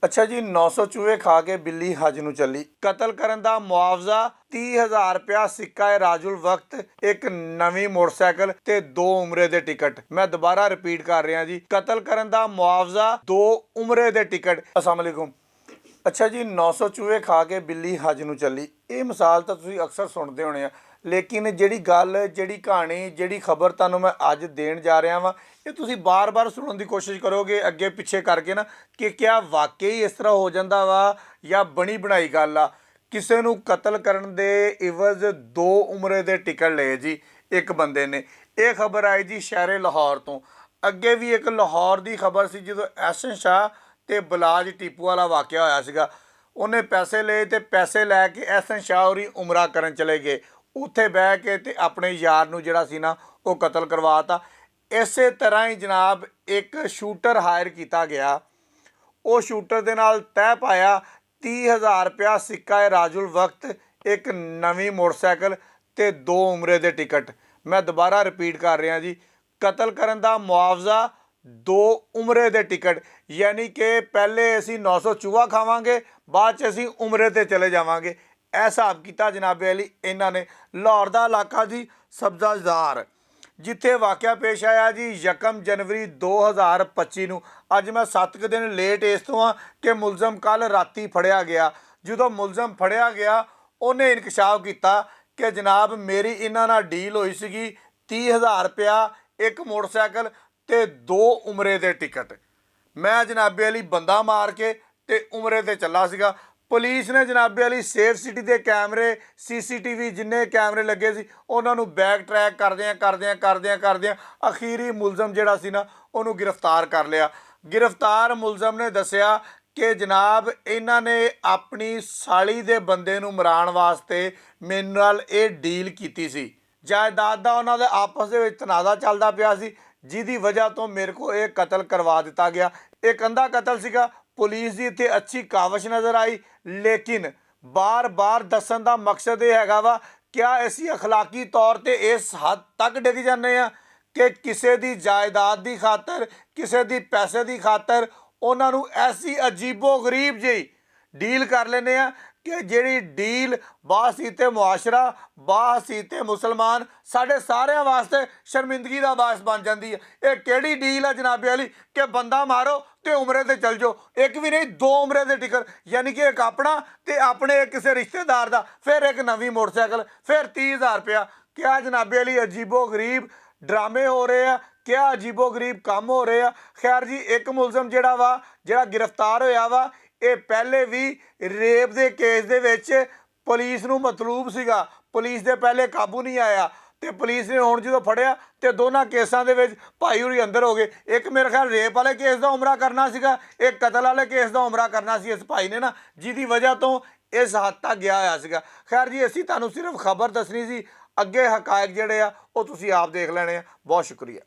ਅੱਛਾ ਜੀ, 900 ਚੂਹੇ ਖਾ ਕੇ ਬਿੱਲੀ ਹਜ ਨੂੰ ਚੱਲੀ। ਕਤਲ ਕਰਨ ਦਾ ਮੁਆਵਜ਼ਾ 30,000 ਰੁਪਇਆ ਸਿੱਕਾ ਹੈ ਰਾਜੁਲ ਵਕਤ, ਇੱਕ ਨਵੀਂ ਮੋਟਰਸਾਈਕਲ ਤੇ 2 ਉਮਰੇ ਦੇ ਟਿਕਟ। ਮੈਂ ਦੁਬਾਰਾ ਰਿਪੀਟ ਕਰ ਰਿਹਾ ਜੀ, ਕਤਲ ਕਰਨ ਦਾ ਮੁਆਵਜ਼ਾ 2 ਉਮਰੇ ਦੇ ਟਿਕਟ। अस्सलाम वालेकुम। ਅੱਛਾ ਜੀ, 900 ਚੂਹੇ ਖਾ ਕੇ ਬਿੱਲੀ ਹਜ ਨੂੰ ਚੱਲੀ। ਇਹ ਮਿਸਾਲ ਤਾਂ ਤੁਸੀਂ ਅਕਸਰ ਸੁਣਦੇ ਹੋਣੇ ਆ, ਲੇਕਿਨ ਜਿਹੜੀ ਗੱਲ, ਜਿਹੜੀ ਕਹਾਣੀ, ਜਿਹੜੀ ਖਬਰ ਤੁਹਾਨੂੰ ਮੈਂ ਅੱਜ ਦੇਣ ਜਾ ਰਿਹਾ ਵਾਂ, ਇਹ ਤੁਸੀਂ ਬਾਰ-ਬਾਰ ਸੁਣਨ ਦੀ ਕੋਸ਼ਿਸ਼ ਕਰੋਗੇ ਅੱਗੇ ਪਿੱਛੇ ਕਰਕੇ ਨਾ, ਕਿ ਕਿਆ ਵਾਕਈ ਇਸ ਤਰ੍ਹਾਂ ਹੋ ਜਾਂਦਾ ਵਾ ਜਾਂ ਬਣੀ ਬਣਾਈ ਗੱਲ ਆ। ਕਿਸੇ ਨੂੰ ਕਤਲ ਕਰਨ ਦੇ ਇਵਜ਼ 2 ਉਮਰੇ ਦੇ ਟਿਕਟ ਲਏ ਜੀ ਇੱਕ ਬੰਦੇ ਨੇ। ਇਹ ਖਬਰ ਆਈ ਜੀ ਸ਼ਹਿਰੇ ਲਾਹੌਰ ਤੋਂ। ਅੱਗੇ ਵੀ ਇੱਕ ਲਾਹੌਰ ਦੀ ਖਬਰ ਸੀ ਜਦੋਂ ਐਹਸਨ ਸ਼ਾਹ ਤੇ ਬਲਾਜ ਟੀਪੂ ਵਾਲਾ ਵਾਕਿਆ ਹੋਇਆ ਸੀਗਾ। ਉਹਨੇ ਪੈਸੇ ਲਏ ਤੇ ਪੈਸੇ ਲੈ ਕੇ ਐਹਸਨ ਸ਼ਾਹ ਹੋਰੀ ਉਮਰਾ ਕਰਨ ਚਲੇ ਗਏ। ਉੱਥੇ ਬਹਿ ਕੇ ਤੇ ਆਪਣੇ ਯਾਰ ਨੂੰ ਜਿਹੜਾ ਸੀ ਨਾ ਉਹ ਕਤਲ ਕਰਵਾਤਾ। ਇਸੇ ਤਰ੍ਹਾਂ ਹੀ ਜਨਾਬ ਇੱਕ ਸ਼ੂਟਰ ਹਾਇਰ ਕੀਤਾ ਗਿਆ। ਉਹ ਸ਼ੂਟਰ ਦੇ ਨਾਲ ਤੈਅ ਪਾਇਆ 30,000 ਰੁਪਇਆ ਸਿੱਕਾ ਹੈ ਰਾਜੁਲ ਵਕਤ, ਇੱਕ ਨਵੀਂ ਮੋਟਰਸਾਈਕਲ ਤੇ 2 ਉਮਰੇ ਦੇ ਟਿਕਟ। ਮੈਂ ਦੁਬਾਰਾ ਰਿਪੀਟ ਕਰ ਰਿਹਾ ਜੀ, ਕਤਲ ਕਰਨ ਦਾ ਮੁਆਵਜ਼ਾ 2 ਉਮਰੇ ਦੇ ਟਿਕਟ। ਯਾਨੀ ਕਿ ਪਹਿਲੇ ਅਸੀਂ 900 ਚੂਹਾ ਖਾਵਾਂਗੇ, ਬਾਅਦ 'ਚ ਅਸੀਂ ਉਮਰੇ 'ਤੇ ਚਲੇ ਜਾਵਾਂਗੇ। ਇਹ ਹਿਸਾਬ ਕੀਤਾ ਜਨਾਬੇ ਅਲੀ ਇਹਨਾਂ ਨੇ। ਲਾਹੌਰ ਦਾ ਇਲਾਕਾ ਜੀ ਸਬਜ਼ਾਜ਼ਾਰ, ਜਿੱਥੇ ਵਾਕਿਆ ਪੇਸ਼ ਆਇਆ ਜੀ 1 ਜਨਵਰੀ 2025 ਨੂੰ। ਅੱਜ ਮੈਂ 7 ਕੁ ਦਿਨ ਲੇਟ ਇਸ ਤੋਂ ਆ ਕਿ ਮੁਲਜ਼ਮ ਕੱਲ੍ਹ ਰਾਤੀ ਫੜਿਆ ਗਿਆ। ਜਦੋਂ ਮੁਲਜ਼ਮ ਫੜਿਆ ਗਿਆ ਉਹਨੇ ਇਨਕਸ਼ਾਫ ਕੀਤਾ ਕਿ ਜਨਾਬ ਮੇਰੀ ਇਹਨਾਂ ਨਾਲ ਡੀਲ ਹੋਈ ਸੀਗੀ 30,000 ਰੁਪਇਆ, ਇੱਕ ਮੋਟਰਸਾਈਕਲ ਤੇ 2 ਉਮਰੇ ਦੇ ਟਿਕਟ। ਮੈਂ ਜਨਾਬੇ ਅਲੀ ਬੰਦਾ ਮਾਰ ਕੇ ਤੇ ਉਮਰੇ 'ਤੇ ਚੱਲਾ ਸੀਗਾ। ਪੁਲਿਸ ਨੇ ਜਨਾਬੇ ਅਲੀ ਸੇਫ ਸਿਟੀ ਦੇ ਕੈਮਰੇ, CCTV ਜਿੰਨੇ ਕੈਮਰੇ ਲੱਗੇ ਸੀ ਉਹਨਾਂ ਨੂੰ ਬੈਕ ਟਰੈਕ ਕਰਦਿਆਂ ਅਖੀਰੀ ਮੁਲਜ਼ਮ ਜਿਹੜਾ ਸੀ ਨਾ ਉਹਨੂੰ ਗ੍ਰਿਫਤਾਰ ਕਰ ਲਿਆ। ਗ੍ਰਿਫਤਾਰ ਮੁਲਜ਼ਮ ਨੇ ਦੱਸਿਆ ਕਿ ਜਨਾਬ ਇਹਨਾਂ ਨੇ ਆਪਣੀ ਸਾਲੀ ਦੇ ਬੰਦੇ ਨੂੰ ਮਰਾਉਣ ਵਾਸਤੇ ਮੇਰੇ ਨਾਲ ਇਹ ਡੀਲ ਕੀਤੀ ਸੀ। ਜਾਇਦਾਦ ਦਾ ਉਹਨਾਂ ਦੇ ਆਪਸ ਦੇ ਵਿੱਚ ਤਨਾਜ਼ਾ ਚੱਲਦਾ ਪਿਆ ਸੀ, ਜਿਹਦੀ ਵਜ੍ਹਾ ਤੋਂ ਮੇਰੇ ਕੋਲ ਇਹ ਕਤਲ ਕਰਵਾ ਦਿੱਤਾ ਗਿਆ। ਇਹ ਕੰਧਾ ਕਤਲ ਸੀਗਾ। ਪੁਲਿਸ ਦੀ ਇੱਥੇ ਅੱਛੀ ਕਾਵਸ਼ ਨਜ਼ਰ ਆਈ, ਲੇਕਿਨ ਬਾਰ-ਬਾਰ ਦੱਸਣ ਦਾ ਮਕਸਦ ਇਹ ਹੈਗਾ ਵਾ, ਕਿਆ ਅਸੀਂ ਅਖਲਾਕੀ ਤੌਰ 'ਤੇ ਇਸ ਹੱਦ ਤੱਕ ਡਿੱਗ ਜਾਂਦੇ ਹਾਂ ਕਿ ਕਿਸੇ ਦੀ ਜਾਇਦਾਦ ਦੀ ਖਾਤਰ, ਕਿਸੇ ਦੀ ਪੈਸੇ ਦੀ ਖਾਤਰ ਉਹਨਾਂ ਨੂੰ ਐਸੀ ਅਜੀਬੋ ਗਰੀਬ ਜਿਹੀ ਡੀਲ ਕਰ ਲੈਂਦੇ ਆ ਕਿ ਜਿਹੜੀ ਡੀਲ ਬਾਹਸੀਤੇ ਮੁਆਸ਼ਰਾ, ਬਾਹਸੀਤੇ ਮੁਸਲਮਾਨ, ਸਾਡੇ ਸਾਰਿਆਂ ਵਾਸਤੇ ਸ਼ਰਮਿੰਦਗੀ ਦਾ ਬਾਇਸ ਬਣ ਜਾਂਦੀ ਹੈ। ਇਹ ਕਿਹੜੀ ਡੀਲ ਹੈ ਜਨਾਬੇ ਅਲੀ ਕਿ ਬੰਦਾ ਮਾਰੋ ਤੇ ਉਮਰੇ ਤੇ ਚਲ ਜਾਓ। ਇੱਕ ਵੀ ਨਹੀਂ, 2 ਉਮਰੇ ਦੇ ਟਿਕਟ। ਯਾਨੀ ਕਿ ਇੱਕ ਆਪਣਾ ਤੇ ਆਪਣੇ ਕਿਸੇ ਰਿਸ਼ਤੇਦਾਰ ਦਾ, ਫਿਰ ਇੱਕ ਨਵੀਂ ਮੋਟਰਸਾਈਕਲ, ਫਿਰ 30,000 ਰੁਪਇਆ। ਕਿਆ ਜਨਾਬੇ ਅਲੀ ਅਜੀਬੋ ਗਰੀਬ ਡਰਾਮੇ ਹੋ ਰਹੇ ਆ, ਕਿਆ ਅਜੀਬੋ ਗਰੀਬ ਕੰਮ ਹੋ ਰਹੇ ਆ। ਖੈਰ ਜੀ, ਇੱਕ ਮੁਲਜ਼ਮ ਜਿਹੜਾ ਗ੍ਰਿਫਤਾਰ ਹੋਇਆ ਵਾ, ਇਹ ਪਹਿਲੇ ਵੀ ਰੇਪ ਦੇ ਕੇਸ ਦੇ ਵਿੱਚ ਪੁਲਿਸ ਨੂੰ ਮਤਲੂਬ ਸੀਗਾ। ਪੁਲਿਸ ਦੇ ਪਹਿਲੇ ਕਾਬੂ ਨਹੀਂ ਆਇਆ ਤੇ ਪੁਲਿਸ ਨੇ ਹੁਣ ਜਦੋਂ ਫੜਿਆ ਤੇ ਦੋਨਾਂ ਕੇਸਾਂ ਦੇ ਵਿੱਚ ਭਾਈ ਹੋਰੀ ਅੰਦਰ ਹੋ ਗਏ। ਇੱਕ ਮੇਰੇ ਖਿਆਲ ਰੇਪ ਵਾਲੇ ਕੇਸ ਦਾ ਉਮਰਾ ਕਰਨਾ ਸੀਗਾ, ਇੱਕ ਕਤਲ ਵਾਲੇ ਕੇਸ ਦਾ ਉਮਰਾ ਕਰਨਾ ਸੀ ਇਸ ਭਾਈ ਨੇ ਨਾ, ਜਿਹਦੀ ਵਜ੍ਹਾ ਤੋਂ ਇਸ ਹੱਦ ਤੱਕ ਗਿਆ ਹੋਇਆ ਸੀਗਾ। ਖੈਰ ਜੀ, ਅਸੀਂ ਤੁਹਾਨੂੰ ਸਿਰਫ ਖਬਰ ਦੱਸਣੀ ਸੀ, ਅੱਗੇ ਹਕਾਇਕ ਜਿਹੜੇ ਆ ਉਹ ਤੁਸੀਂ ਆਪ ਦੇਖ ਲੈਣੇ ਆ। ਬਹੁਤ ਸ਼ੁਕਰੀਆ।